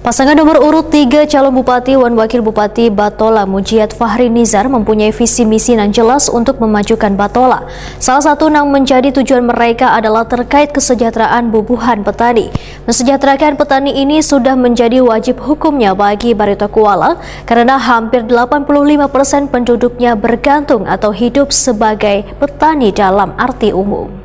Pasangan nomor urut 3 calon bupati dan wakil bupati Batola Mujiat Fahri Nizar mempunyai visi misi yang jelas untuk memajukan Batola. Salah satu yang menjadi tujuan mereka adalah terkait kesejahteraan bubuhan petani. Mensejahterakan petani ini sudah menjadi wajib hukumnya bagi Barito Kuala karena hampir 85% penduduknya bergantung atau hidup sebagai petani dalam arti umum.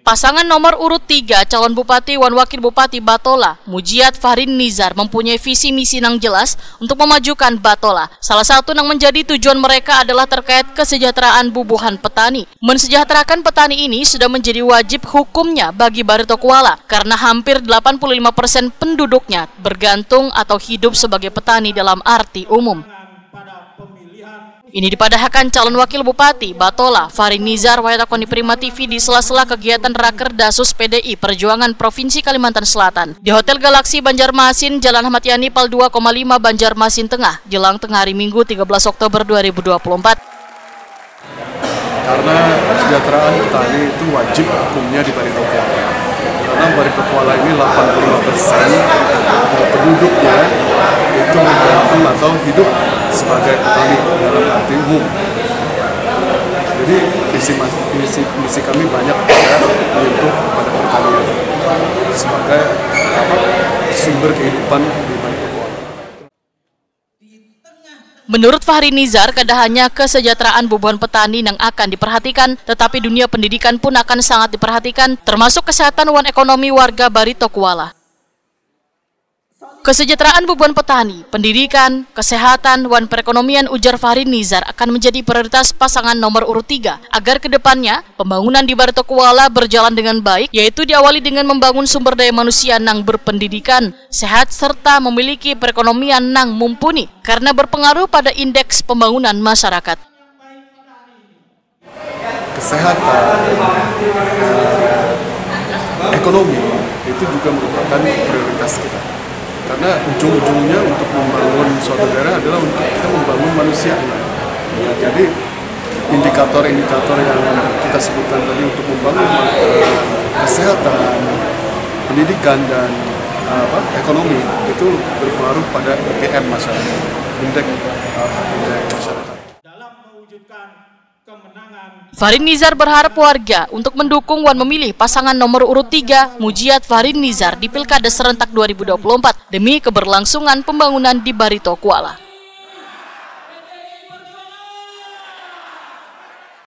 Pasangan nomor urut 3 calon bupati dan wakil bupati Batola, Mujiat Fahri Nizar mempunyai visi misi yang jelas untuk memajukan Batola. Salah satu yang menjadi tujuan mereka adalah terkait kesejahteraan bubuhan petani. Mensejahterakan petani ini sudah menjadi wajib hukumnya bagi Barito Kuala karena hampir 85% penduduknya bergantung atau hidup sebagai petani dalam arti umum. Ini dipadahkan calon wakil bupati Batola Fahri Nizar Wayatakoni Prima TV di sela-sela kegiatan Rakerdasus PDI Perjuangan Provinsi Kalimantan Selatan di Hotel Galaksi Banjarmasin, Jalan Ahmad Yani Pal 2,5 Banjarmasin Tengah, jelang tengah hari Minggu 13 Oktober 2024. Karena kesejahteraan petani itu wajib hukumnya di Barito Kuala. Karena Barito Kuala ini 85% penduduknya itu bergantung atau hidup sebagai petani dalam arti umum. Jadi misi kami banyak menyentuh kepada pertanian sebagai sumber kehidupan di Barito Kuala. Menurut Fahri Nizar, kada hanya kesejahteraan bubuhan petani yang akan diperhatikan, tetapi dunia pendidikan pun akan sangat diperhatikan, termasuk kesehatan dan ekonomi warga Barito Kuala. Kesejahteraan bubuhan petani, pendidikan, kesehatan, dan perekonomian, ujar Fahri Nizar akan menjadi prioritas pasangan nomor urut 3 agar kedepannya pembangunan di Barito Kuala berjalan dengan baik, yaitu diawali dengan membangun sumber daya manusia yang berpendidikan, sehat, serta memiliki perekonomian yang mumpuni karena berpengaruh pada indeks pembangunan masyarakat. Kesehatan, ekonomi itu juga merupakan prioritas kita. Karena ujung-ujungnya untuk membangun suatu daerah adalah untuk kita membangun manusianya. Nah, jadi indikator-indikator yang kita sebutkan tadi untuk membangun kesehatan, pendidikan, dan ekonomi itu berpengaruh pada IPM masyarakat, indeks masyarakat. Fahri Nizar berharap warga untuk mendukung dan memilih pasangan nomor urut 3 Mujiat Fahri Nizar di Pilkada serentak 2024 demi keberlangsungan pembangunan di Barito Kuala.